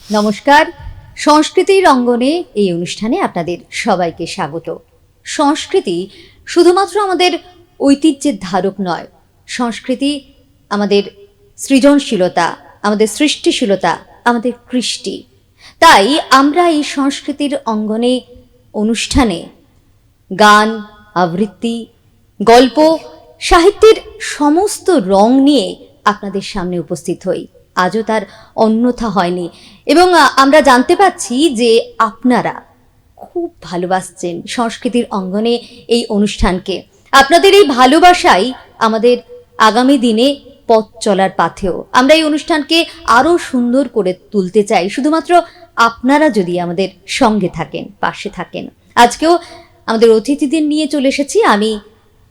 নমস্কার। সংস্কৃতির অঙ্গনে এই অনুষ্ঠানে আপনাদের সবাইকে স্বাগত। সংস্কৃতি শুধুমাত্র আমাদের ঐতিহ্যের ধারক নয়, সংস্কৃতি আমাদের সৃজনশীলতা, আমাদের সৃষ্টিশীলতা, আমাদের কৃষ্টি। তাই আমরা এই সংস্কৃতির অঙ্গনে অনুষ্ঠানে গান, আবৃত্তি, গল্প, সাহিত্যের সমস্ত রং নিয়ে আপনাদের সামনে উপস্থিত হই। আজও তার অন্যথা হয়নি এবং আমরা জানতে পাচ্ছি যে আপনারা খুব ভালোবাসছেন সংস্কৃতির অঙ্গনে এই অনুষ্ঠানকে। আপনাদের এই ভালোবাসাই আমাদের আগামী দিনে পথ চলার পাথেও। আমরা এই অনুষ্ঠানকে আরও সুন্দর করে তুলতে চাই, শুধুমাত্র আপনারা যদি আমাদের সঙ্গে থাকেন, পাশে থাকেন। আজকেও আমাদের অতিথিদের নিয়ে চলে এসেছি। আমি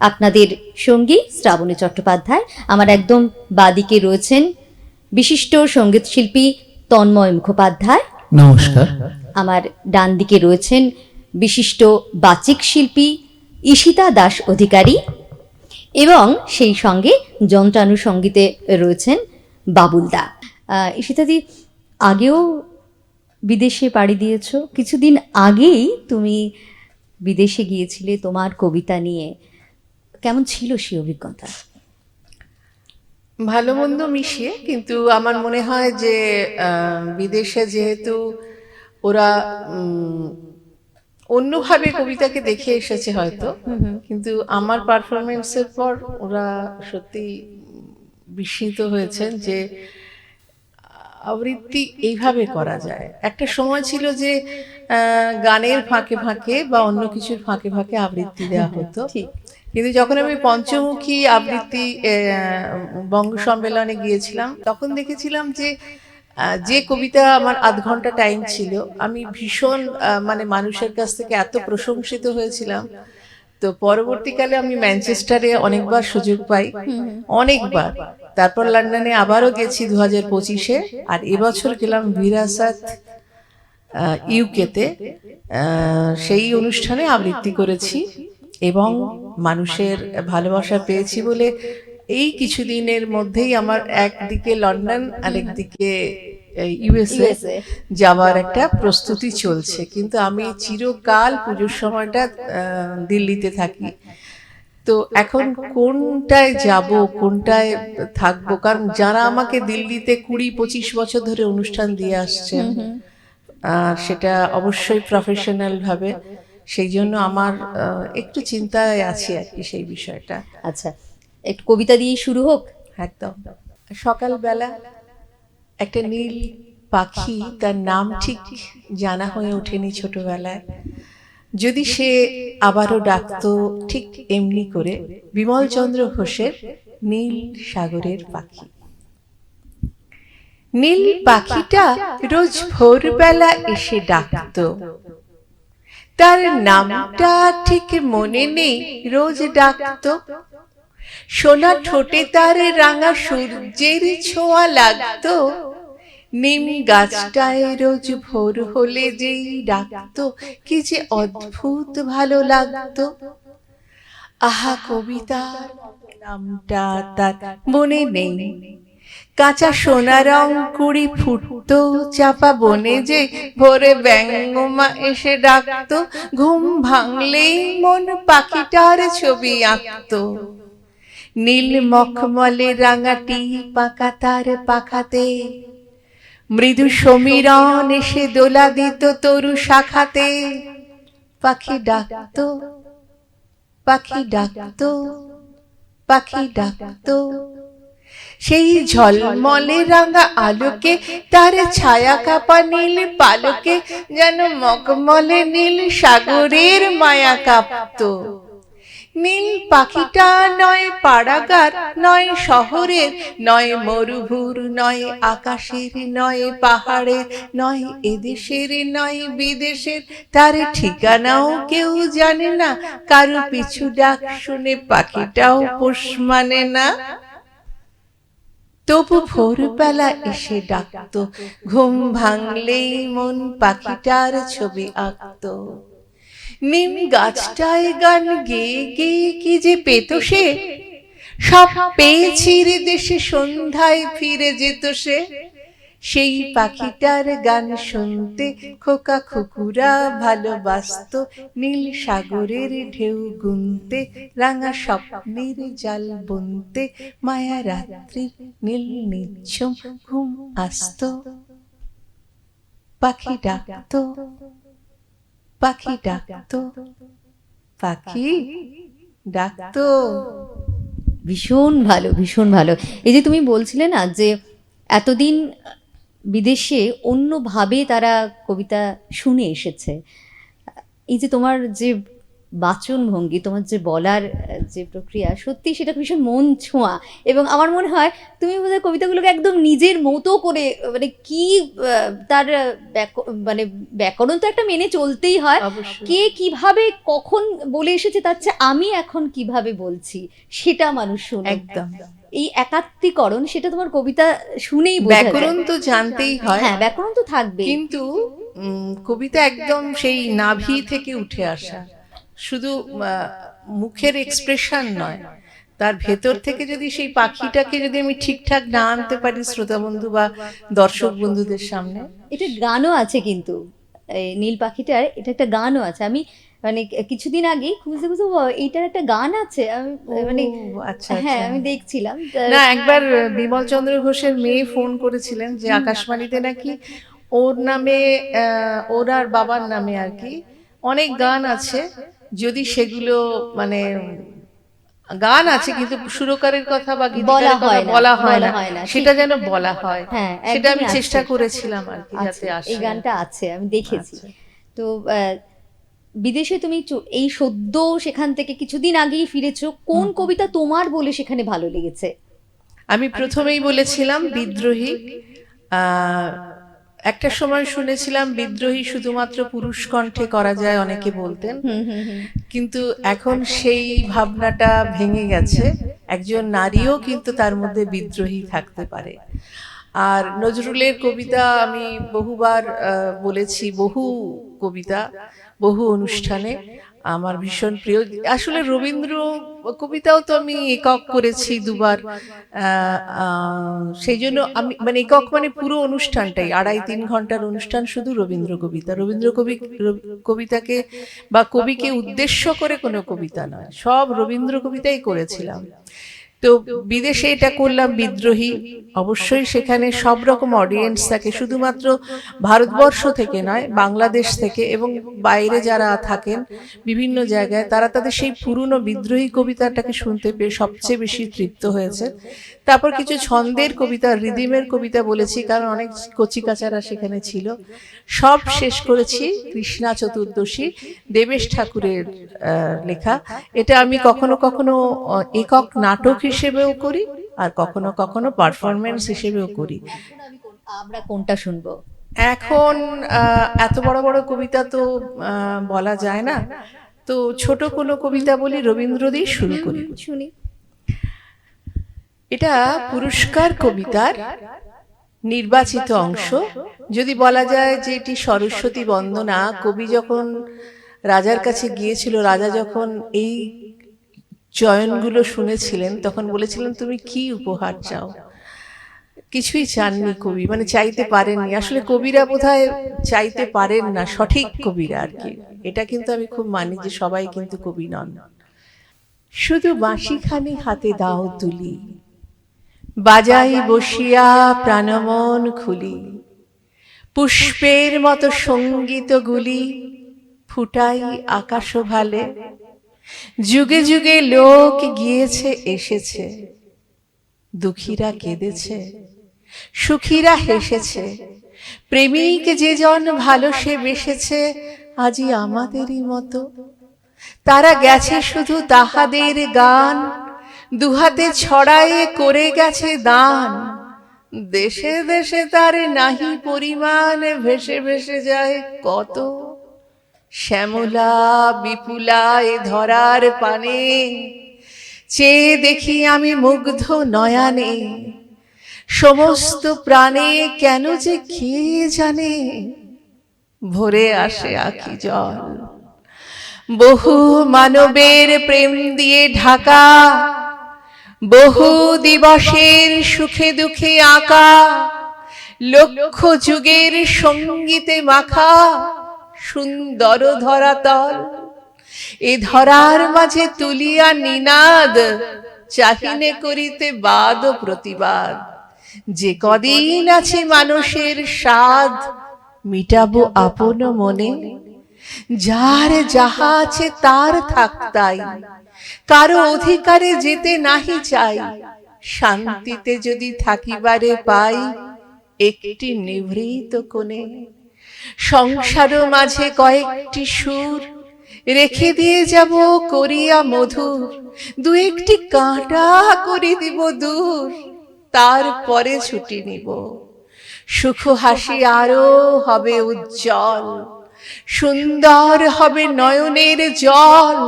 আপনাদের সঙ্গী শ্রাবণী চট্টোপাধ্যায়। আমার একদম বাদিকে রয়েছেন বিশিষ্ট সঙ্গীত শিল্পী তন্ময় মুখোপাধ্যায়। নমস্কার। আমার ডান দিকে রয়েছেন বিশিষ্ট বাচিক শিল্পী ঈশিতা দাস অধিকারী এবং সেই সঙ্গে যন্ত্রানুসঙ্গীতে রয়েছেন বাবুলদা। ঈশিতাদি, আগেও বিদেশে পাড়ি দিয়েছ, কিছুদিন আগেই তুমি বিদেশে গিয়েছিলে তোমার কবিতা নিয়ে। কেমন ছিল সেই অভিজ্ঞতা? ভালো মন্দ মিশিয়ে, কিন্তু আমার মনে হয় যে বিদেশে যেহেতু ওরা অন্যভাবে কবিতাকে দেখে এসেছে হয়তো, কিন্তু আমার পারফরমেন্সের পর ওরা সত্যি বিস্মিত হয়েছেন যে আবৃত্তি এইভাবে করা যায়। একটা সময় ছিল যে গানের ফাঁকে ফাঁকে বা অন্য কিছুর ফাঁকে ফাঁকে আবৃত্তি দেওয়া হতো, কিন্তু যখন আমি পঞ্চমুখী আবৃত্তি বঙ্গ সম্মেলনে গিয়েছিলাম তখন দেখেছিলাম যে যে কবিতা আমার আধ ঘন্টা টাইম ছিল, আমি ভীষণ মানে মানুষের কাছ থেকে এত প্রশংসিত হয়েছিলাম। তো পরবর্তীকালে আমি ম্যানচেস্টারে অনেকবার সুযোগ পাই, অনেকবার। তারপর লন্ডনে আবারও গেছি 2025-এ, আর এবছর গেলাম ভিরাসাত ইউকেতে। সেই অনুষ্ঠানে আবৃত্তি করেছি এবং মানুষের ভালোবাসা পেয়েছি বলে এই কিছুদিনের মধ্যেই আমার একদিকে লন্ডন আরেকদিকে ইউএসএ যাওয়ার একটা প্রস্তুতি চলছে। কিন্তু আমি চিরকাল পুজোর সময়টা দিল্লিতে থাকি, তো এখন কোনটায় যাব, কোনটায় থাকবো, কারণ যারা আমাকে দিল্লিতে 20-25 বছর ধরে অনুষ্ঠান দিয়ে আসছেন, সেটা অবশ্যই প্রফেশনাল ভাবে, সেই জন্য আমার একটু চিন্তায় আছি আর কি সেই বিষয়টা। আচ্ছা, একটু কবিতা দিয়ে শুরু হোক। একদম। সকালবেলা একটা নীল পাখি, তার নাম ঠিক জানা হয়ে ওঠেনি ছোটবেলায়, যদি সে আবারও ডাকতো ঠিক এমনি করে, বিমলচন্দ্র ঘোষের নীল সাগরের পাখি। নীল পাখিটা রোজ ভোরবেলা এসে ডাকতো, তার নামটা ঠিক মনে নেই, রোজ ডাকতো। সোনা ঠোঁটে তার রাঙা সূর্যের ছোঁয়া লাগতো, নিম গাছটায় রোজ ভোর হলে যেই ডাকতো, কি যে অদ্ভুত ভালো লাগতো। আহা, কবিতার নামটা তার মনে নেই, কাঁচা সোনা রং কুড়ি ফুটতো চাপা বনে, যে ভোরে ব্যাঙমা এসে ডাকতো, ঘুম ভাঙলেই মন পাখিটার ছবি আঁকতো। নীল মখমলে রাঙাটি পাকা তার পাখাতে, মৃদু সমীরণ এসে দোলা দিত তরু শাখাতে। পাখি ডাকতো, পাখি ডাকতো, পাখি ডাকতো, সেই ঝলমলে রাঙা আলোকে, তার ছায়া কাপা নীল পালকে, যেন মখমলে নীল সাগরের মায়া কাঁপতো। নীল পাখিটা নয় পাড়াগার, নয় শহরের, নয় মরুভূর, নয় আকাশের, নয় পাহাড়ের, নয় এদেশের, নয় বিদেশের, তার ঠিকানাও কেউ জানে না, কারো পিছু ডাক শুনে পাখিটাও পোষ মানে না। তবু ভোরবেলা এসে ডাকতো, ঘুম ভাঙলেই মন পাখিটার ছবি আঁকতো। নিম গাছটায় গান গেয়ে গেয়ে কি যে পেত সে, সব পেয়েছি রে দেশে, সন্ধ্যায় ফিরে যেত সে। সেই পাখিটার গান শুনতে খোকা খুকুরা ভালোবাসতো, নীল সাগরের ঢেউ গুনতে, রাঙা স্বপ্নের জাল বুনতে, মায়া রাত্রির নীল নিঝুম ঘুম আসতো। পাখি ডাকতো, পাখি ডাকতো, পাখি ডাকতো। ভীষণ ভালো, ভীষণ ভালো। এই যে তুমি বলছিলে না যে এতদিন বিদেশে অন্যভাবে তারা কবিতা শুনে এসেছে, এই যে তোমার যে বাচন ভঙ্গি, তোমার যে বলার যে প্রক্রিয়া, সত্যি সেটা ভীষণ মন ছোঁয়া। এবং আমার মনে হয় তুমি বোধহয় কবিতাগুলোকে একদম নিজের মতো করে, মানে কি তার মানে ব্যাকরণ তো একটা মেনে চলতেই হয়, অবশ্যই। কে কিভাবে কখন বলে এসেছে তার চেয়ে আমি এখন কিভাবে বলছি সেটা মানুষ শুনে, একদম। এই একাত্মীকরণ সেটা তোমার কবিতা শুনেই বোঝা যায়। ব্যাকরণ তো জানতেই হয়, হ্যাঁ, ব্যাকরণ তো থাকবে, কিন্তু কবিতা একদম সেই নাভি থেকে উঠে আসা, শুধু মুখের এক্সপ্রেশন নয়, তার ভেতর থেকে যদি সেই পাখিটাকে যদি আমি ঠিকঠাক না আনতে পারি শ্রোতা বন্ধু বা দর্শক বন্ধুদের সামনে। এটা গানও আছে কিন্তু, এই নীল পাখিটার এটা একটা গানও আছে। আমি মানে কিছুদিন আগে খুঁজতে খুঁজতে এইটার একটা গান আছে, আমি মানে আচ্ছা হ্যাঁ আচ্ছা। আমি দেখছিলাম না, একবার বিমল চন্দ্র ঘোষের মেয়ে ফোন করেছিলেন যে আকাশবাণীতে নাকি ওর নামে, ওর আর বাবার নামে আর কি অনেক গান আছে, যদি সেগুলো মানে গান আছে কিন্তু সুরকারের কথা বা গীতিকারের কথা বলা হয় না, সেটা যেন বলা হয়। হ্যাঁ, সেটা আমি একদমই চেষ্টা আছে। করেছিলাম আর কি, আছে, যাতে আসে। এই গানটা আছে, আমি দেখেছি। আচ্ছা। তো বিদেশে তুমি এই সদ্য সেখান থেকে কিছুদিন আগেই ফিরেছো, কোন কবিতা তোমার বলে সেখানে ভালো লেগেছে? আমি প্রথমেই বলেছিলাম বিদ্রোহী। আহ, একটা সময় শুনেছিলাম বিদ্রোহী শুধুমাত্র পুরুষ কণ্ঠে করা যায়, অনেকে বলতেন, হুম হুম হুম। কিন্তু এখন সেই ভাবনাটা ভেঙে গেছে, একজন নারীও কিন্তু তার মধ্যে বিদ্রোহী থাকতে পারে। আর নজরুলের কবিতা আমি বহুবার বলেছি, বহু কবিতা বহু অনুষ্ঠানে আমার ভীষণ প্রিয়। আসলে রবীন্দ্র কবিতাও তো আমি একক করেছি দুবার, সেই জন্য আমি মানে একক মানে পুরো অনুষ্ঠানটাই 2.5-3 ঘন্টার অনুষ্ঠান শুধু রবীন্দ্র কবিতা, কবিতাকে বা কবিকে উদ্দেশ্য করে কোনো কবিতা নয়, সব রবীন্দ্র কবিতাই করেছিলাম। তো বিদেশে এটা করলাম বিদ্রোহী, অবশ্যই সেখানে সব রকম অডিয়েন্স থাকে, শুধুমাত্র ভারতবর্ষ থেকে নয়, বাংলাদেশ থেকে এবং বাইরে যারা থাকেন বিভিন্ন জায়গায়, তারা তাদের সেই পুরনো বিদ্রোহী কবিতাটাকে শুনতে পেয়ে সবচেয়ে বেশি তৃপ্ত হয়েছে। তারপর কিছু ছন্দের কবিতা, রিদিমের কবিতা বলেছি, কারণ অনেক কচিকাচারা সেখানে ছিল। সব শেষ করেছি কৃষ্ণা চতুর্দশী, দেবেশ ঠাকুরের লেখা। এটা আমি কখনো কখনো একক নাটক হিসেবেও করি, আর কখনো কখনো পারফরমেন্স হিসেবেও করি। আমরা কোনটা শুনবো এখন এত বড় বড় কবিতা তো বলা যায় না, তো ছোট কোনো কবিতা বলি, রবীন্দ্র দিয়ে শুরু করি। শুনি। এটা পুরস্কার কবিতার নির্বাচিত অংশ। যদি বলা যায় যে এটি সরস্বতী বন্দনা, কবি যখন রাজার কাছে গিয়েছিল, রাজা যখন এই চয়নগুলো শুনেছিলেন তখন বলেছিলেন তুমি কি উপহার চাও। কিছুই চাননি কবি, মানে চাইতে পারেননি। আসলে কবিরা বোধহয় চাইতে পারেন না, সঠিক কবিরা আর কি। এটা কিন্তু আমি খুব মানি যে সবাই কিন্তু কবি নন। শুধু বাঁশিখানি হাতে দাও তুলি, বাজাই বসিয়া প্রাণমন খুলি, পুষ্পের মতো সঙ্গীত গুলি ফুটাই আকাশ ভালে। যুগে যুগে লোক গিয়েছে এসেছে, দুঃখীরা কেঁদেছে, সুখীরা হেসেছে, প্রেমিক যে জন ভালো সে বেসেছে আজি আমাদেরই মতো। তারা গেছে শুধু তাহাদের গান, দুহাতে ছড়ায়ে করে গেছে দান। দেশে দেশে তার নাহি পরিমাণ, ভেসে ভেসে যায় কত। শ্যামলা বিপুলা এ ধরার পানে, চেয়ে দেখি আমি মুগ্ধ নয়ানে। সমস্ত প্রাণে কেন যে কে জানে ভরে আসে আখি জল। বহু মানবের প্রেম দিয়ে ঢাকা, বহু দিবসের সুখে দুঃখে আঁকা, লক্ষ যুগের সঙ্গীতে মাখা সুন্দর ধরাতল, এ ধরার মাঝে তুলিয়া নিনাদ, চাহিনে করিতে বাদ ও প্রতিবাদ। যে কদিন আছে মানুষের স্বাদ, মিটাবো আপন মনে, যার যাহা আছে তার থাকতাই, কারো অধিকারে যেতে নাহি চাই। শান্তিতে যদি থাকিবারে পাই, একটি নিভৃত কোণে। সংসার মাঝে কয়েকটি সুর, রেখে দিয়ে যাব করিয়া মধুর। দু একটি কাঁটা করে দিব দূর, তারপরে ছুটি নিব। সুখ হাসি আরো হবে উজ্জ্বল, সুন্দর হবে নয়নের জল।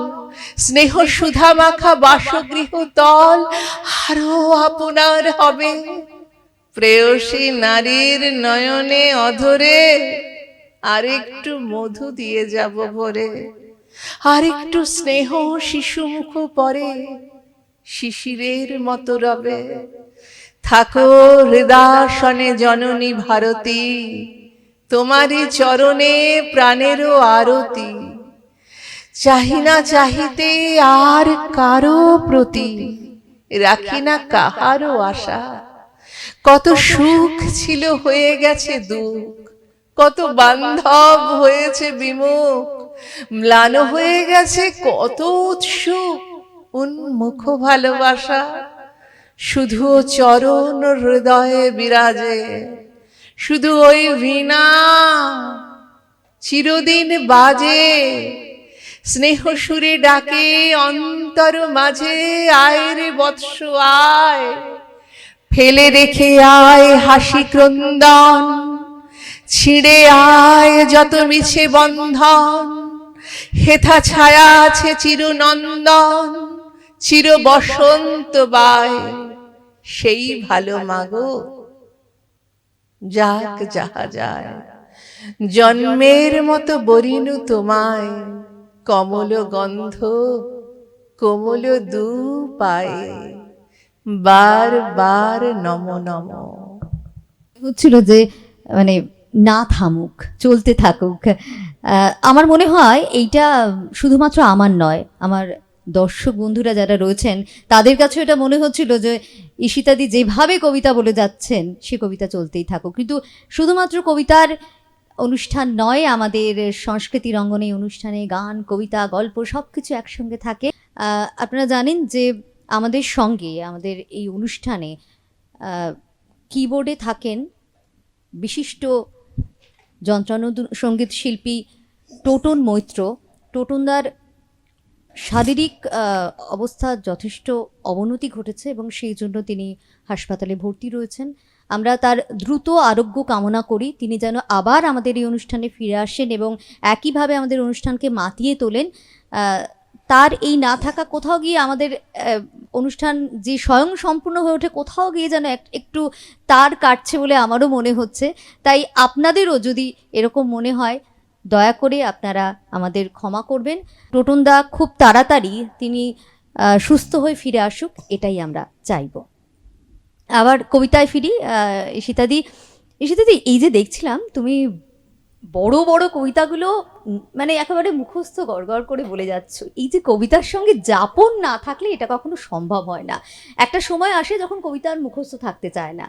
স্নেহ সুধা মাখা বাসগৃহ তল আরো আপনার হবে। প্রেয়সী নারীর নয়নে অধরে আরেকটু মধু দিয়ে যাব ভরে। আরেকটু স্নেহ শিশু মুখ পরে শিশিরের মতো রবে। থাকো হৃদয়াসনে জননী ভারতী, তোমারই চরণে প্রাণেরও আরতি। চাহি না চাহিতে আর কারো প্রতি, রাখি না কাহারও আশা। কত সুখ ছিল হয়ে গেছে দুঃখ, কত বান্ধব হয়েছে বিমুখ। ম্লান হয়ে গেছে কত উৎসুক উন্মুখ ভালোবাসা। শুধু চরণ হৃদয়ে বিরাজে, শুধু ওই বীণা চিরদিন বাজে। স্নেহ সুরে ডাকে অন্তর মাঝে, আয় রে বৎস আয়। ফেলে রেখে আয় হাসি ক্রন্দন, ছিঁড়ে আয় যত মিছে বন্ধন। হেথা ছায়া আছে চিরনন্দন, চির বসন্ত বায়। সেই ভালো মাগো যাক যাহা যায়। জন্মের মতো বরিনু তোমায়, কমল গন্ধ কোমল দু পায়ে। বার বার নম নম। হচ্ছিল যে মানে না থামুক, চলতে থাকুক। আমার মনে হয় এইটা শুধুমাত্র আমার নয়, আমার দর্শক বন্ধুরা যারা রয়েছেন তাদের কাছে এটা মনে হচ্ছিল যে ঈশিতাদি যেভাবে কবিতা বলে যাচ্ছেন সে কবিতা চলতেই থাকুক। কিন্তু শুধুমাত্র কবিতার অনুষ্ঠান নয়, আমাদের সংস্কৃতি রঙ্গনে অনুষ্ঠানে গান, কবিতা, গল্প সব কিছু একসঙ্গে থাকে। আপনারা জানেন যে আমাদের সঙ্গে আমাদের এই অনুষ্ঠানে কিবোর্ডে থাকেন বিশিষ্ট যন্ত্রানুসঙ্গীত শিল্পী টোটন মৈত্র। টোটনদার শারীরিক অবস্থা যথেষ্ট অবনতি ঘটেছে এবং সেই জন্য তিনি হাসপাতালে ভর্তি রয়েছেন। আমরা তার দ্রুত আরোগ্য কামনা করি, তিনি যেন আবার আমাদের এই অনুষ্ঠানে ফিরে আসেন এবং একইভাবে আমাদের অনুষ্ঠানকে মাতিয়ে তোলেন। তার এই না থাকা কোথাও গিয়ে আমাদের অনুষ্ঠান যে স্বয়ং সম্পূর্ণ হয়ে ওঠে কোথাও গিয়ে যেন একটু তার কাটছে বলে আমারও মনে হচ্ছে। তাই আপনাদেরও যদি এরকম মনে হয় দয়া করে আপনারা আমাদের ক্ষমা করবেন। টোটনদা খুব তাড়াতাড়ি তিনি সুস্থ হয়ে ফিরে আসুক, এটাই আমরা চাইব। আবার কবিতায় ফিরি। ঈশিতাদি, এই যে দেখছিলাম তুমি বড় বড় কবিতাগুলো মানে একেবারে মুখস্থ গড়গড় করে বলে যাচ্ছ। এই যে কবিতার সঙ্গে যাপন না থাকলে এটা কখনো সম্ভব হয় না। একটা সময় আসে যখন কবিতার মুখস্থ থাকতে চায় না,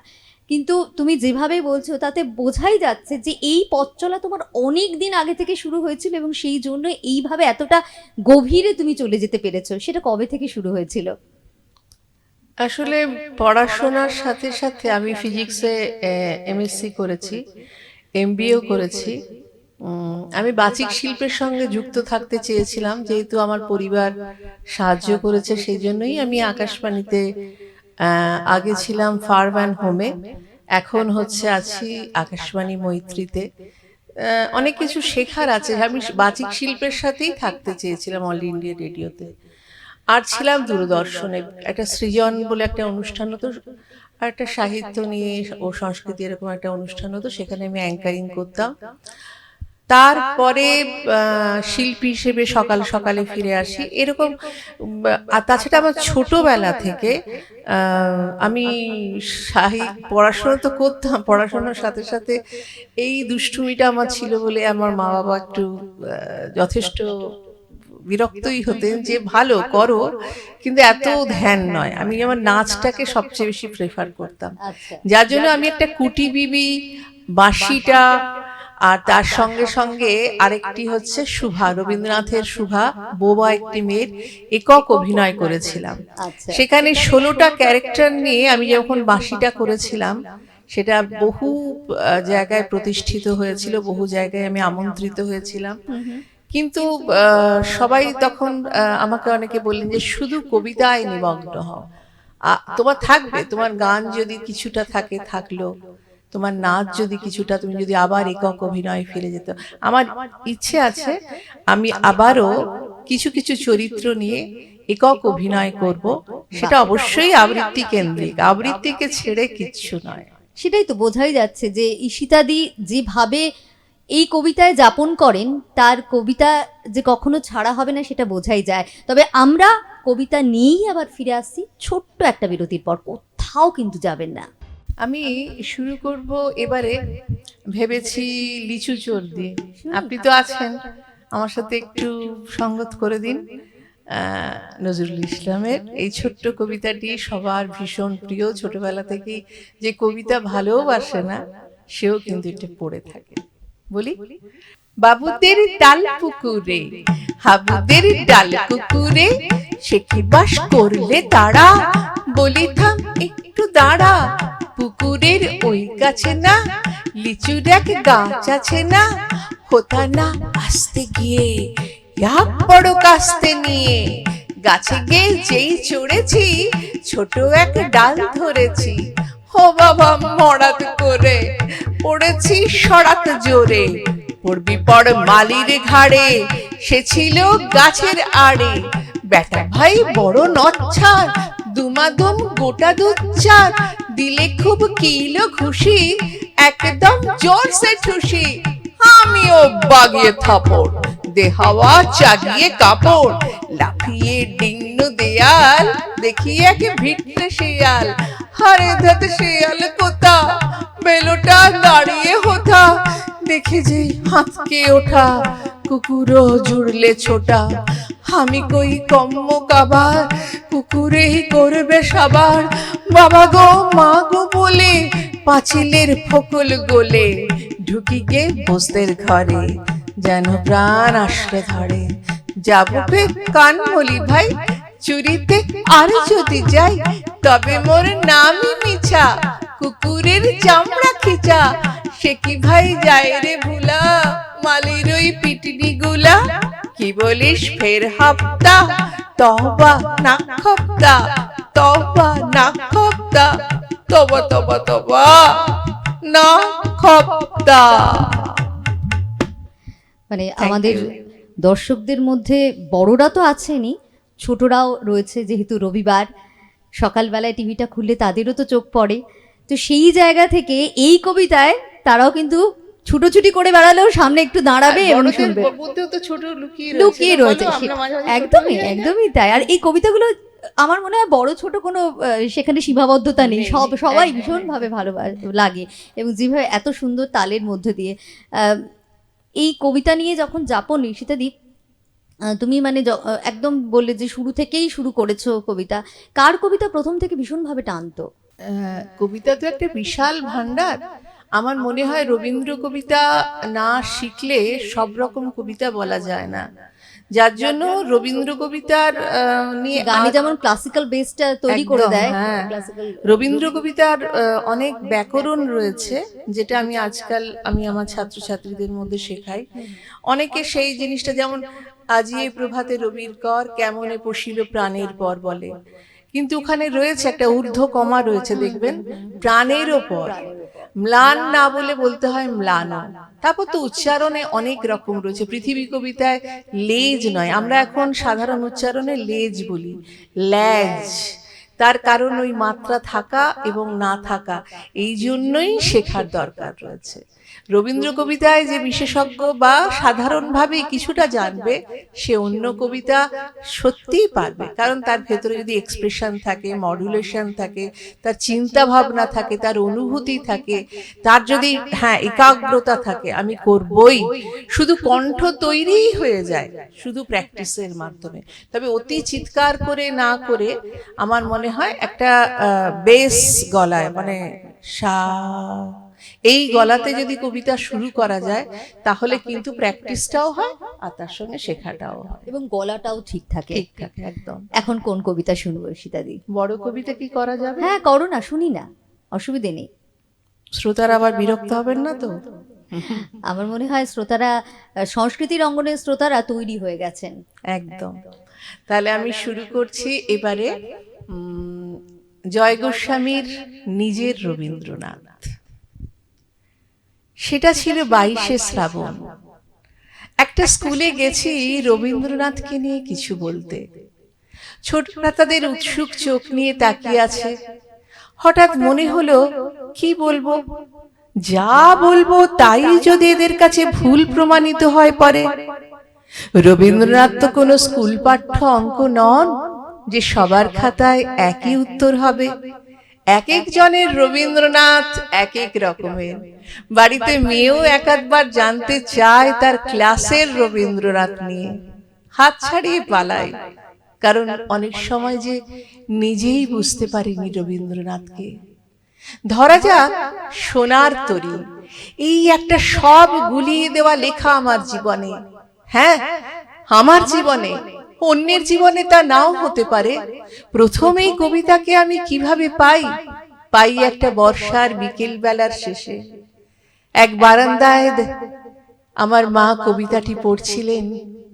কিন্তু তুমি যেভাবে বলছো তাতে বোঝাই যাচ্ছে যে এই পথ চলা তোমার অনেক দিন আগে থেকে শুরু হয়েছিল এবং সেই জন্য এইভাবে এতটা গভীরে তুমি চলে যেতে পেরেছো। সেটা কবে থেকে শুরু হয়েছিল? আসলে পড়াশোনার সাথে সাথে আমি ফিজিক্সে এমএসসি করেছি, এমবিএও করেছি। আমি বাচিক শিল্পের সঙ্গে যুক্ত থাকতে চেয়েছিলাম, যেহেতু আমার পরিবার সাহায্য করেছে সেই জন্যই আমি আকাশবাণীতে আগে ছিলাম ফার্ম অ্যান্ড হোমে, এখন আছি আকাশবাণী মৈত্রীতে। অনেক কিছু শেখার আছে। আমি বাচিক শিল্পের সাথেই থাকতে চেয়েছিলাম অল ইন্ডিয়া রেডিওতে। আর ছিলাম দূরদর্শনে, একটা সৃজন বলে একটা অনুষ্ঠান হতো, আর একটা সাহিত্য নিয়ে ও সংস্কৃতি এরকম একটা অনুষ্ঠান হতো, সেখানে আমি অ্যাঙ্কারিং করতাম। তারপরে শিল্পী হিসেবে সকাল সকালে ফিরে আসি এরকম। আর তাছাড়া আমার ছোটবেলা থেকে আমি সাহিত্য পড়াশোনা তো করতাম, পড়াশোনার সাথে সাথে এই দুষ্টুমিটা আমার ছিল বলে আমার মা বাবা একটু যথেষ্ট বিরক্তই হতেন যে ভালো করো কিন্তু এত ধ্যান নয়। আমি আমার নাচটাকে সবচেয়ে বেশি প্রেফার করতাম, যার জন্য আমি একটা কুটি বিবি, বাঁশিটা, আর তার সঙ্গে সঙ্গে আরেকটি হচ্ছে শুভা, রবীন্দ্রনাথের শুভা, বোবা একটি মেয়ের একক অভিনয় করেছিলাম। সেখানে 16টা ক্যারেক্টার নিয়ে আমি যখন বাঁশিটা করেছিলাম সেটা বহু জায়গায় প্রতিষ্ঠিত হয়েছিল, বহু জায়গায় আমি আমন্ত্রিত হয়েছিলাম। কিন্তু সবাই তখন আমাকে অনেকে বললেন যে শুধু কবিতায় নিমগ্ন হও, তোমার থাকবে, তোমার গান যদি কিছুটা থাকে থাকলো, তোমার নাচ যদি কিছুটা, তুমি যদি আবার একক অভিনয় ফিরে যেত। আমার ইচ্ছে আছে আমি আবারও কিছু কিছু চরিত্র নিয়ে একক অভিনয় করব, সেটা অবশ্যই আবৃত্তি কেন্দ্রিক, আবৃত্তিকে ছেড়ে কিচ্ছু নয়। সেটাই তো বোঝাই যাচ্ছে যে ঈশিতাদি যেভাবে এই কবিতায় যাপন করেন, তার কবিতা যে কখনো ছাড়া হবে না সেটা বোঝাই যায়। তবে আমরা কবিতা নিয়েই আবার ফিরে আসছি ছোট্ট একটা বিরতির পর, কোথাও কিন্তু যাবেন না। আমি শুরু করব এবারে, ভেবেছি লিচু চোর দিয়ে। আপনি তো আছেন, আমার সাথে একটু সঙ্গত করে দিন। নজরুল ইসলামের এই ছোট্ট কবিতাটি সবার ভীষণ প্রিয়, ছোটবেলা থেকেই যে কবিতা ভালোবাসে না সেও কিন্তু এটা পড়ে থাকে। বলি, বাবুদের ডাল পুকুরে, হাবুদের ডাল কুকুরে, সে কি বাস করলে তারা, বলি থাম একটু দাঁড়া, পুকুরের ওই গাছে না লিচুর এক গাছ আছে না, হোতা না আসতে গিয়ে এক বড় কাস্তে নিয়ে, গাছে গিয়ে যেই চড়েছি ছোট এক ডাল ধরেছি, ও বাবা মরাত করে পড়েছি সরাত জোরে, পড়বি পড় মালির ঘাড়ে, সে ছিল গাছের আড়ে, বেটা ভাই বড় নচ্ছার, দুমাদুম গোটা দুচ্চার, দিলে খুব কিলো খুশি, একদম জোর সে ঠুসি, আমিও বাগিয়ে থাপড়, দে হাওয়া চাগিয়ে কাপড়, লাফিয়ে ডিঙ্গু দেয়াল, দেখি এক ভিটে শিয়াল, হারে ধাত শিয়াল কোথা, বেলোটা দাঁড়িয়ে হোথা, দেখে যে হাতকে ওঠা, কুকুরও জুড়লে ছোটা, আমি কই কম্ম কাবার, কুকুরেই করবে সবার, বাবা গো মা গো বলে পাঁচিলের ফকল গোলে, ঢুকি গে বসদের ঘরে, যেন প্রাণ আসলে ধরে, যাবো ফে কান বলি ভাই, চুরিতে আর যদি যাই, তবে মোর নামই মিছা, কুকুরের চামড়া খিচা, সে কি ভাই যায় রে ভুলা, মালির ওই পিটনি গুলা, কি বলিস ফের হাপ্তা, তবা না খপ্তা, তবা না খপ্তা, তবা তবা তবা না খপ্তা। মানে আমাদের দর্শকদের মধ্যে বড়রা তো আছেনই, ছোটরাও রয়েছে, যেহেতু রবিবার সকালবেলায় টিভিটা খুললে তাদেরও তো চোখ পড়ে, তো সেই জায়গা থেকে এই কবিতায় তারাও কিন্তু ছুটোছুটি করে বেড়ালেও সামনে একটু দাঁড়াবে এবং শুনবে, লুকিয়ে রয়েছে। একদমই একদমই তাই। আর এই কবিতাগুলো আমার মনে হয় বড় ছোট কোনো সেখানে সীমাবদ্ধতা নেই, সবাই ভীষণভাবে ভালো লাগে, এবং যেভাবে এত সুন্দর তালের মধ্যে দিয়ে এই কবিতা নিয়ে যখন যাপন, ঈশিতাদি তুমি মানে একদম বললে যে শুরু থেকেই শুরু করেছো কবিতা, কার কবিতা প্রথম থেকে ভীষণভাবে টানতো? কবিতা তো একটা বিশাল ভান্ডার। আমার মনে হয় রবীন্দ্র কবিতা না শিখলে সব রকম কবিতা বলা যায় না, যার জন্য রবীন্দ্র কবিতার নিয়ে গানে যেমন ক্লাসিক্যাল বেসটা তৈরি করে দেয়, রবীন্দ্র কবিতার অনেক ব্যাকরণ রয়েছে, যেটা আমি আজকাল আমার ছাত্রছাত্রীদের মধ্যে শেখাই। অনেকে সেই জিনিসটা, যেমন আজিয়ে প্রভাতে রবির কর, কেমনে পশিল প্রাণের পর বলে, কিন্তু ওখানে রয়েছে একটা ঊর্ধ্ব কমা রয়েছে, দেখবেন, প্রাণের ওপর, ম্লান না বলে বলতে হয় ম্লান। তারপর তো উচ্চারণে অনেক রকম রয়েছে। পৃথিবী কবিতায় লেজ নয়, আমরা এখন সাধারণ উচ্চারণে লেজ বলি, ল্যাজ। তার কারণ ওই মাত্রা থাকা এবং না থাকা, এই জন্যই শেখার দরকার রয়েছে। রবীন্দ্র কবিতায় যে বিশেষজ্ঞ বা সাধারণভাবে কিছুটা জানবে, সে অন্য কবিতা সত্যিই পারবে, কারণ তার ভেতরে যদি এক্সপ্রেশন থাকে, মডুলেশন থাকে, তার চিন্তা ভাবনা থাকে, তার অনুভূতি থাকে, তার যদি একাগ্রতা থাকে, আমি করবই, শুধু কণ্ঠ তৈরিই হয়ে যায় শুধু প্র্যাকটিসের মাধ্যমে। তবে অতি চিৎকার করে না করে আমার মনে হয় একটা বেস গলায়, মানে সা, এই গলাতে যদি কবিতা শুরু করা যায়, তাহলে কিন্তু প্র্যাকটিসটাও হয় আর তার সঙ্গে শেখাটাও হয়, এবং গলাটাও ঠিক থাকে। ঠিক থাকে একদম। এখন কোন কবিতা শুনবো সীতাদি? বড় কবিতা কি করা যাবে? হ্যাঁ করো না, শুনি না, অসুবিধে নেই। শ্রোতারা আবার বিরক্ত হবেন না তো? আমার মনে হয় শ্রোতারা, সংস্কৃতির অঙ্গনের শ্রোতারা তৈরি হয়ে গেছেন। একদম। তাহলে আমি শুরু করছি এবারে জয় গোস্বামীর নিজের রবীন্দ্রনাথ। সেটা ছিল 22শে শ্রাবণ। একটা স্কুলে গেছি রবীন্দ্রনাথকে নিয়ে কিছু বলতে। ছোটরা তাদের উৎসুক চোখ নিয়ে তাকিয়ে আছে। হঠাৎ মনে হলো, কি বলবো, যা বলবো তাই যদি এদের কাছে ভুল প্রমাণিত হয় পরে। রবীন্দ্রনাথ তো কোনো স্কুল পাঠ্য অঙ্ক নন যে সবার খাতায় একই উত্তর হবে। এক একজনের রবীন্দ্রনাথ এক এক রকমের। বাড়িতে মেয়েও একাধবার জানতে চায় তার ক্লাসের রবীন্দ্রনাথ নিয়ে, হাত ছাড়িয়ে পালায়, কারণ অনেক সময় যে নিজেই বুঝতে পারিনি রবীন্দ্রনাথকে। ধরা যাক সোনার তরী, এই একটা সব গুলিয়ে দেওয়া লেখা আমার জীবনে। হ্যাঁ, আমার জীবনে, অন্যের জীবনে তা নাও হতে পারে। প্রথম এই কবিতাকে আমি কিভাবে পাই একটা বর্ষার বিকেল বেলার শেষে। এক বারান্দায় আমার মা কবিতাটি পড়ছিলেন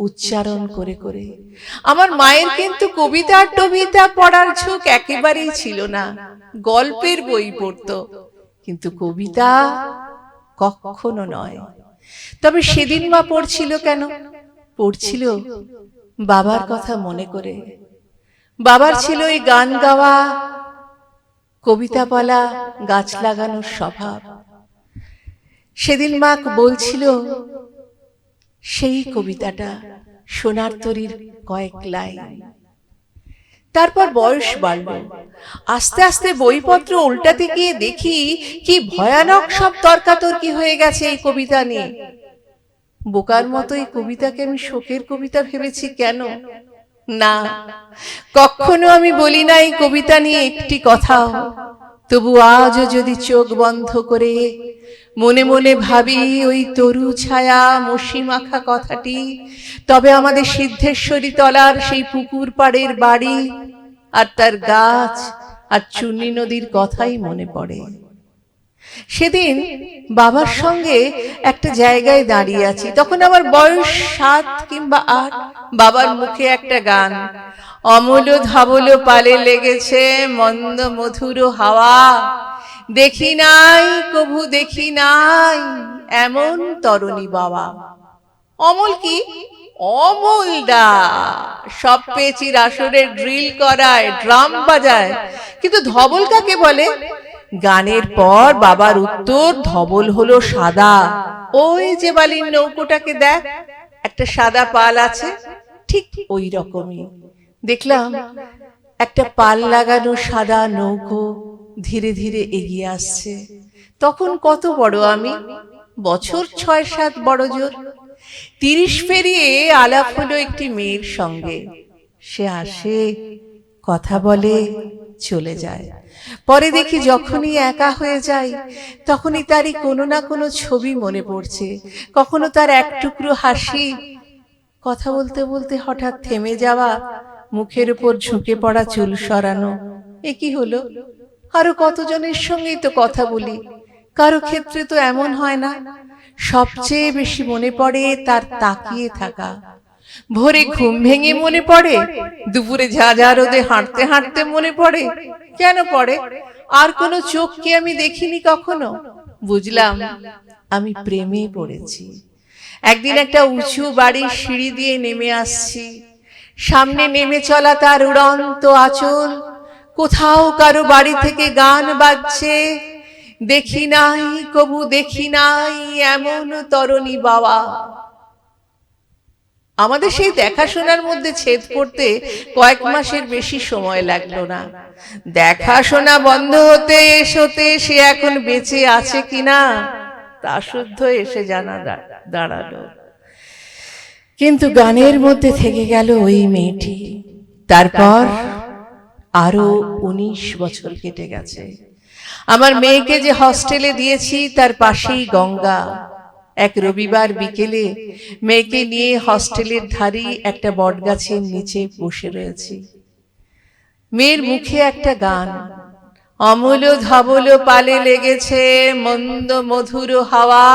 উচ্চারণ করে করে। আমার মায়ের কিন্তু কবিতা পড়ার ঝোঁক একেবারেই ছিল না, গল্পের বই পড়তো, কিন্তু কবিতা কখনো নয়। তবে সেদিন মা পড়ছিল কেন? পড়ছিল বাবার কথা মনে করে। বাবার ছিল এই গান গাওয়া, কবিতা বলা, গাছ লাগানোর স্বভাব। সেদিন মা বলছিল সেই কবিতাটা, সোনার তরীর কয়েক লাইন। তারপর বয়স বাড়ল, আস্তে আস্তে বইপত্র উল্টাতে গিয়ে দেখি কি ভয়ানক সব তর্কাতর্কি হয়ে গেছে এই কবিতা নিয়ে। বোকার মতো এই কবিতাকে আমি শোকের কবিতা ভেবেছি কেন? না, কখনো আমি বলি না এই কবিতা নিয়ে একটি কথাও। তবু আজও যদি চোখ বন্ধ করে মনে মনে ভাবি ওই তরু ছায়া মশি মাখা কথাটি, তবে আমাদের সিদ্ধেশ্বরী তলার সেই পুকুর পাড়ের বাড়ি আর তার গাছ আর চুন্নি নদীর কথাই মনে পড়ে। সেদিন বাবার সঙ্গে একটা জায়গায় দাঁড়িয়ে আছি, তখন আমার বয়স 7 কিংবা 8। বাবার মুখে একটা গান, অমল ধবল পালে লেগেছে মন্দ মধুর হাওয়া, দেখি নাই কভু দেখি নাই এমন তরুণী বাবা। অমল কি? অমল দা সব পেচির আসরে ড্রিল করায়, ড্রাম বাজায়, কিন্তু ধবল কাকে বলে? গানের পর বাবার উত্তর, ধবল হলো সাদা। ওই যে বালির নৌকোটাকে দেখ, একটা সাদা পাল আছে, ঠিক ওই রকমই। দেখলাম একটা পাল লাগানো সাদা নৌকো ধীরে ধীরে এগিয়ে আসছে। তখন কত বড় আমি, বছর 6-7 বড় জোর। 30 পেরিয়ে আলাপ হলো একটি মেয়ের সঙ্গে। সে আসে, কথা বলে, চলে যায়। পরে দেখি যখনই একা হয়ে যাই, তখনই তারই কোনো না কোনো ছবি মনে পড়ছে। কখনো তার এক টুকরো হাসি, কথা বলতে বলতে হঠাৎ থেমে যাওয়া, মুখের উপর ঝুঁকে পড়া চুল সরানো। এ কি হলো? আরো কতজনের সঙ্গেই তো কথা বলি, কারো ক্ষেত্রে তো এমন হয় না। সবচেয়ে বেশি মনে পড়ে তার তাকিয়ে থাকা। ভোরে ঘুম ভেঙে মনে পড়ে, দুপুরে ঝাঁঝা রোদে হাঁটতে হাঁটতে মনে পড়ে। কেন পড়ে? আর কোনো চোখ কি আমি দেখিনি কখনো? বুঝলাম আমি প্রেমে পড়েছি। একদিন একটা উঁচু বাড়ির সিঁড়ি দিয়ে নেমে আসছি, সামনে নেমে চলা তার উড়ন্ত আঁচল, কোথাও কারো বাড়ি থেকে গান বাজছে, দেখি নাই কবু দেখি নাই এমন তরণী বাবা। আমাদের সেই দেখাশোনার মধ্যে ছেদ পড়তে কয়েক মাসের বেশি সময় লাগলো না। দেখাশোনা বন্ধ হতে সে এখন বেঁচে আছে কিনা তা শুদ্ধ এসে জানা দাঁড়ালো। কিন্তু গানের মধ্যে থেকে গেল ওই মেয়েটি। তারপর আরো 19 বছর কেটে গেছে। আমার মেয়েকে যে হস্টেলে দিয়েছি তার পাশেই গঙ্গা। এক রবিবার বিকেলে মেয়েকে নিয়ে হস্টেলের ধারেই একটা বটগাছের নিচে বসে রয়েছি। মেয়ের মুখে একটা গান, অমূল ধবল পালে লেগেছে মন্দ মধুর হাওয়া,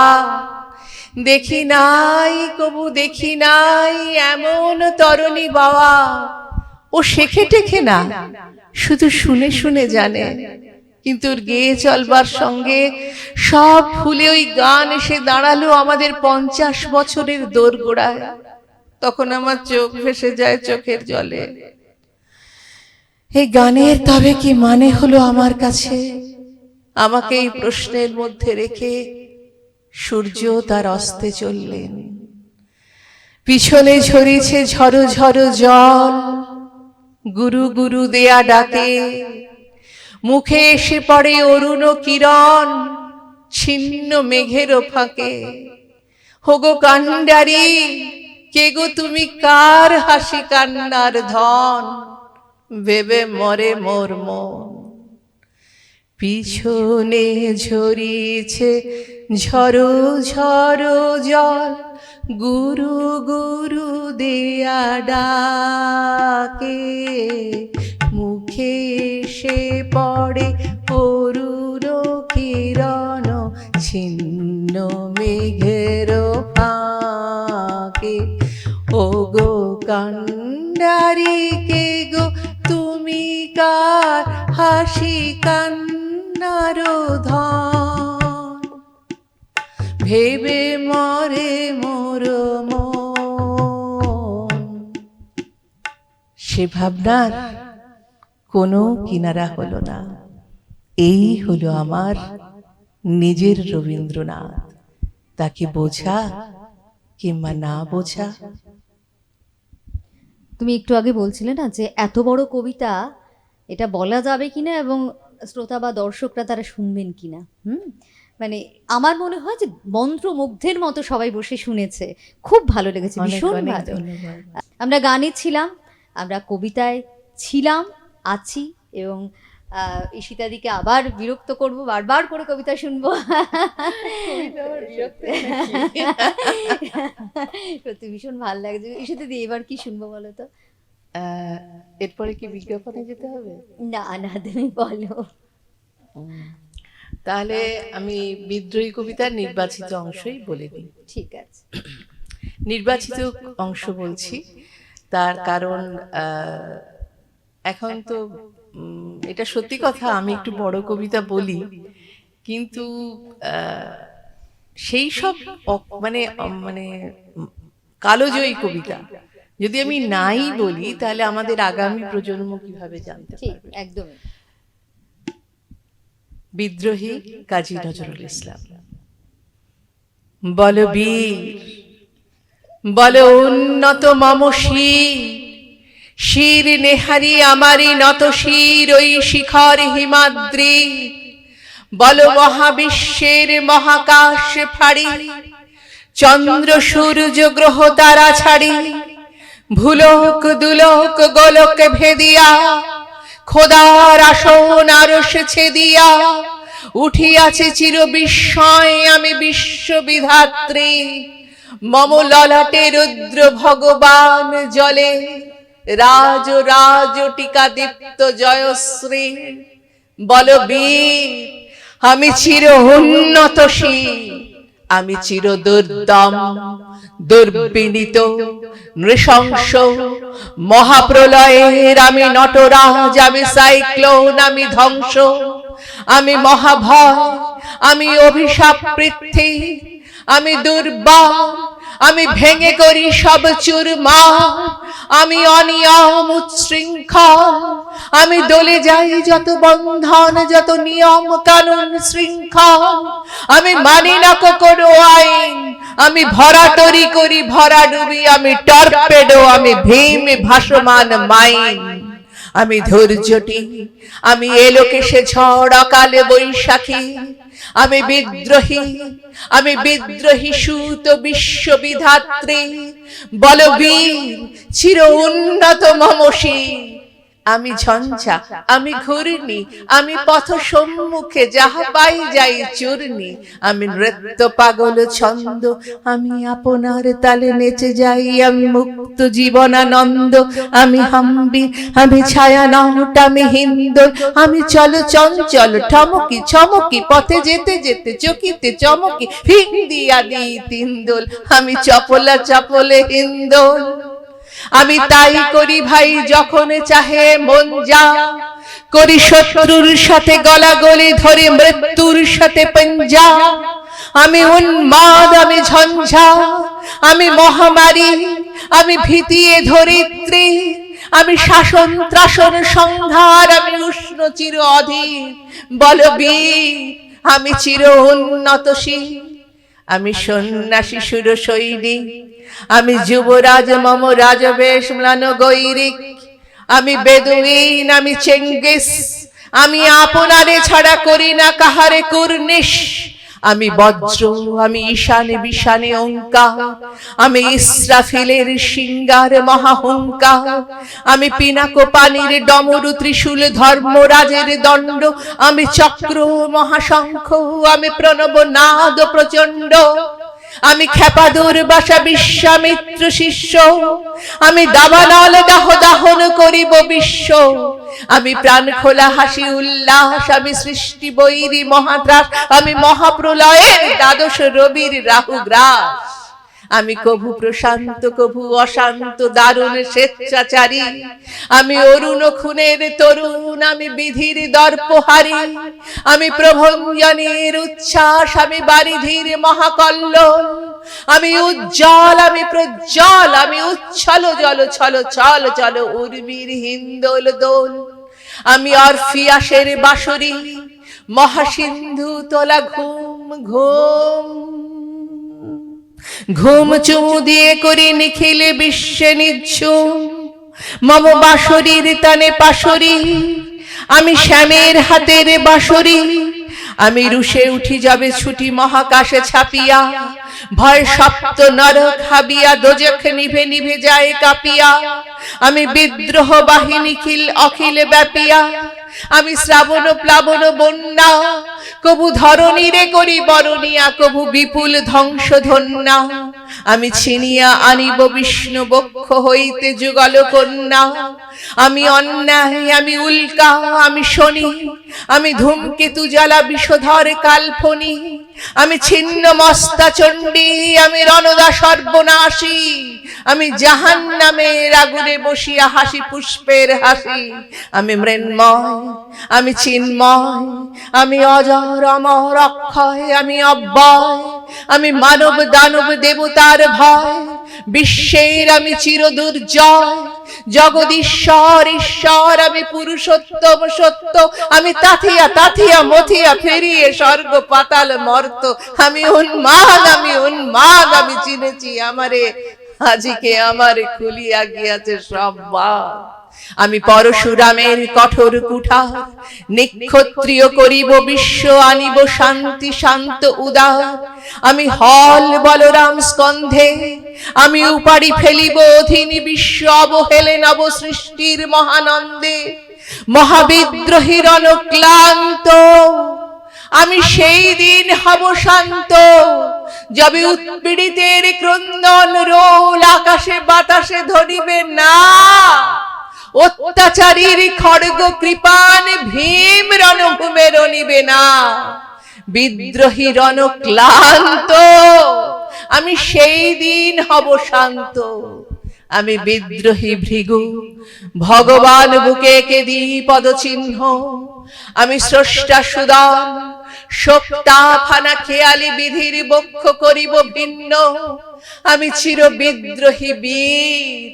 দেখি নাই কবু দেখি নাই এমন তরণী বাবা। ও শেখে টেখে না, শুধু শুনে শুনে জানে, কিন্তু ওর গেয়ে চলবার সঙ্গে সব ফুলে ওই গান এসে দাঁড়ালো আমাদের 50 বছরের দোরগোড়ায়। তখন আমার চোখ ভেসে যায় চোখের জলে। এই গানের তবে কি মানে হলো আমার কাছে? আমাকে এই প্রশ্নের মধ্যে রেখে সূর্য তার অস্তে চললেন। পিছনে ঝরিছে ঝড়ো ঝড়ো জল, গুরু গুরু দেয়া ডাকে, মুখে এসে পড়ে অরুণ কিরণ ছিন্ন মেঘের ফাঁকে। হোগো কান্ডারি, কে গো তুমি, কার হাসি কান্নার ধন, ভেবে মরে মোর মন। পিছনে ঝরিছে ঝড়ো ঝড়ো জল, গুরু গুরু দেয়া ডাকে, মুখে এসে পড়ে অরুণ কিরণ ছিন্ন মেঘের ফাঁকে। ও গো কান্ডারি, কে গো তুমি, কার হাসি কান্নার ধন, ভেবে মরে মোর মন। সে ভাবনার কোনো কিনারা হলো না। এই হলো আমার নিজের রবীন্দ্রনাথ। তাকে বোঝা কিংবা না বোঝা। তুমি একটু আগে বলছিলে না যে এত বড় কবিতা এটা বলা যাবে কিনা এবং শ্রোতা বা দর্শকরা তারা শুনবেন কিনা। মানে আমার মনে হয় যে মন্ত্রমুগ্ধের মতো সবাই বসে শুনেছে, খুব ভালো লেগেছে, ভীষণ ভালো। আমরা গানে ছিলাম, আমরা কবিতায় ছিলাম, আছি, এবং ঈশিতাদিকে আবার বিরক্ত করব, বারবার করে কবিতা শুনবো। সত্যি ভীষণ ভালো লাগছে। ঈশিতাদি এবার কি শুনবো বলো তো? এরপরে কি বিজ্ঞাপনে যেতে হবে? না না, তুমি বলো। তাহলে আমি বিদ্রোহী কবিতার নির্বাচিত অংশই বলে দিই। ঠিক আছে, নির্বাচিত অংশ বলছি তার কারণ এখন তো এটা সত্যি কথা, আমি একটু বড় কবিতা বলি, কিন্তু সেই সব মানে মানে কালোজয়ী কবিতা যদি আমি নাই বলি তাহলে আমাদের আগামী প্রজন্ম কিভাবে জানতে পারবে? একদম। বিদ্রোহী কাজী নজরুল ইসলাম। বল বীর, বল উন্নত মম শির, শির নেহারি আমারি নত শির ওই শিখর হিমাদ্রি। বল মহাবিশ্বের মহাকাশ ফাড়ি, চন্দ্র সূর্য গ্রহ তারা ছাড়ি, ভুলোক দুলোক গোলক ভেদিয়া, খোদার আসন আরশ ছেদিয়া, উঠিয়াছে চির বিস্ময় আমি বিশ্ববিধাত্রী। মম ললাটে রুদ্র ভগবান জলে, রাজ রাজ টিকা দীপ্ত জয়শ্রী। বল বীর, আমি চির উন্নত শির, আমি চির দুর্দম দুর্বিনীত নৃশংস মহাপ্রলয়ের আমি নটরাজ, আমি সাইক্লোন, আমি ধ্বংস, আমি মহাভয়, আমি অভিশাপ পৃথ্বী, আমি দুর্বল, আমি ভেঙে করি সব চুরমার, আমি অনিয়ম উচ্ছৃঙ্খল, আমি দলে যাই যত বন্ধন, যত নিয়ম কানুন শৃঙ্খল, আমি মানি না কোনো আইন, আমি ভরাডুবি করি ভরাডুবি, আমি টর্পেডো, আমি ভীম ভাসমান মাইন, আমি ধৈর্যটি, আমি এলোকেশে ঝড় অকাল বৈশাখী, আমি বিদ্রোহী, আমি বিদ্রোহী সুত বিশ্ববিধাত্রী, বলবীর চির উন্নত মমসী, আমি ঝঞ্ঝা, আমি ঘূর্ণি, আমি পথ সম্মুখে যাহা পাই যাই চূর্ণি, আমি নৃত্য পাগল ছন্দ, আমি আপনার তালে নেচে যাই, আমি মুক্ত জীবনানন্দ, আমি হাম্বি, আমি ছায়া নট, আমি হিন্দোল, আমি চল চঞ্চল ঠমকি ছমকি, পথে যেতে যেতে চকিতে চমকি, হিন্দি আদি তিন্দোল, আমি চপলা চপলে হিন্দোল, আমি তাই করি ভাই যখন চাহে মন যা, করি শত্রুর সাথে গলাগলি, ধরে মৃত্যুর সাথে পঞ্জা, আমি উন্মাদ, আমি ঝঞ্ঝা, আমি মহামারী, আমি ভীতিয়ে ধরিত্রী, আমি শাসন ত্রাসন সংহার, আমি উষ্ণ চির অধীর বলবীর, আমি চির উন্নতশীল, আমি সন্ন্যাসী সুর সৈনিক, আমি যুবরাজ মম রাজবেশ ম্লান গৈরিক, আমি বেদুইন, আমি চেঙ্গিস, আমি আপনারে ছাড়া করি না কাহারে কুর্নিশ, আমি বজ্র, আমি ঈশানে বিশানে ওঙ্কার, আমি ইসরাফিলের সিঙ্গার মহাহুঙ্কার, আমি পিনাকো পানির ডমরু ত্রিশূল ধর্মরাজের দণ্ড, আমি চক্র মহাশঙ্খ, আমি প্রণব নাদ প্রচণ্ড, আমি খেপা দুর্বাসা বিশ্বামিত্র শিষ্য, আমি দাবানল দাহ দাহন করিব বিশ্ব, আমি প্রাণ খোলা হাসি উল্লাস, আমি সৃষ্টি বৈরী মহাত্রাস, আমি মহাপ্রলয়ের দ্বাদশ রবির রাহু গ্রাস, আমি কভু প্রশান্ত কভু অশান্ত দারুণ স্বেচ্ছাচারী, আমি অরুণ খুনের তরুণ, আমি বিধির দর্পহারী, আমি প্রভঞ্জনের উচ্ছ্বাস, আমি বারিধির মহাকল্লোল, আমি উজ্জ্বল, আমি প্রজ্জ্বল, আমি উচ্ছল জল ছল ছল চল উর্মির হিন্দোল দোল, আমি অরফিয়াসের বাঁশরী, মহাসিন্ধু তোলা ঘুম ঘুম, ঘুম চুমু দিয়ে করি নিখিল বিশ্বে নিঝুম, মম বাঁশরীর তানে পাশরি, আমি শ্যামের হাতের বাঁশরি, আমি রুশে উঠি যাবে ছুটি মহাকাশে ছাপিয়া, ভয় সপ্ত নরক হাবিয়া, দোজখ নিভে নিভে যায় কাঁপিয়া, আমি বিদ্রোহ বাহিনী খিল অখিল ব্যাপিয়া, আমি শ্রাবণ প্লাবন বন্যা, কবু ধরণীরে করি বরণিয়া, কবু বিপুল ধ্বংস ধন্যা, আমি ছিনিয়া আনিব বিষ্ণু বক্ষ হইতে যুগল কন্যা, আমি অন্যায়, আমি উল্কা, আমি শনি, আমি ধূমকেতু জ্বালা বিষধর কালফনি, আমি ছিন্ন মস্তা চণ্ডী, আমি রণদা সর্বনাশী, আমি জাহান্নামের আগুনে বসিয়া হাসি পুষ্পের হাসি, আমি মৃন্ময়, আমি চিন্ময়, আমি অজর অমর অক্ষয়, আমি অব্যয়, আমি মানব দানব দেবতার ভয়, বিশ্বের আমি চির দুর্জয়, জগদীশ্বর ঈশ্বর, আমি পুরুষোত্তম সত্য, আমি তাথিয়া তাথিয়া মথিয়া ফিরিয়ে স্বর্গ পাতাল মর্ত, আমি উন্মাদ, আমি উন্মাদ, আমি চিনেছি আমারে আজিকে আমারে খুলিয়া গিয়াছে সব বাদ, আমি পরশুরামের কঠোর কুঠার, নিক্ষত্রিয় করিব বিশ্ব, আনিব শান্তি শান্ত উদার, আমি হল বলরাম স্কন্ধে, আমি উপাড়ি ফেলিব অধীন বিশ্ব, অবহেলে নব সৃষ্টির মহানন্দে, মহাবিদ্রোহীর অনক্লান্ত, আমি সেই দিন হব শান্ত, যবে উৎপীড়িতের ক্রন্দন রোল আকাশে বাতাসে ধরিবে না, অত্যাচারীর খড়গ কৃপান ভীম রণভূমে রণিবে না, বিদ্রোহী রণক্লান্ত, আমি সেই দিন হব শান্ত, আমি বিদ্রোহী ভৃগু, ভগবান বুকে এঁকে দিই পদচিহ্ন, আমি স্রষ্টা সুদান, শোকটা ফানা খেয়ালি বিধির বক্ষ করিব ভিন্ন, আমি চির বিদ্রোহী বীর,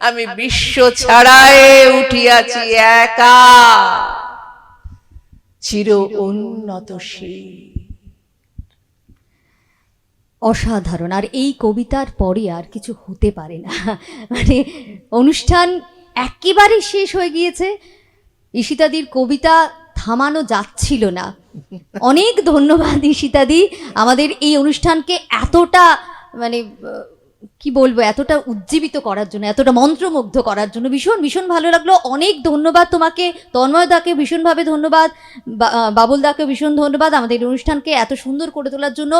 আমি বিশ্ব ছাড়ায় উঠিয়াছি একা, চির উন্নতশীল। অসাধারণ। আর এই কবিতার পরে আর কিছু হতে পারে না, মানে অনুষ্ঠান একেবারে শেষ হয়ে গিয়েছে, ঈশিতাদির কবিতা থামানো যাচ্ছিল না। অনেক ধন্যবাদ ঈশিতাদি, আমাদের এই অনুষ্ঠানকে এতটা মানে কি বলবো, এতটা উজ্জীবিত করার জন্য, এতটা মন্ত্রমুগ্ধ করার জন্য। ভীষণ ভীষণ ভালো লাগলো, অনেক ধন্যবাদ তোমাকে। তন্ময়দাকে ভীষণভাবে ধন্যবাদ, বাবুলদাকে ভীষণ ধন্যবাদ আমাদের এই অনুষ্ঠানকে এত সুন্দর করে তোলার জন্য।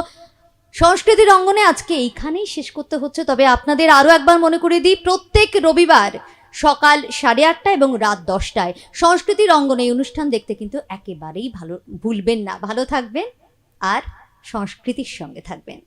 সংস্কৃতির অঙ্গনে আজকে এইখানেই শেষ করতে হচ্ছে, তবে আপনাদের আরও একবার মনে করে দিই, প্রত্যেক রবিবার সকাল 8:30 এবং রাত 10টায় সংস্কৃতির অঙ্গনে এই অনুষ্ঠান দেখতে কিন্তু একেবারেই ভুলবেন না। ভালো থাকবেন আর সংস্কৃতির সঙ্গে থাকবেন।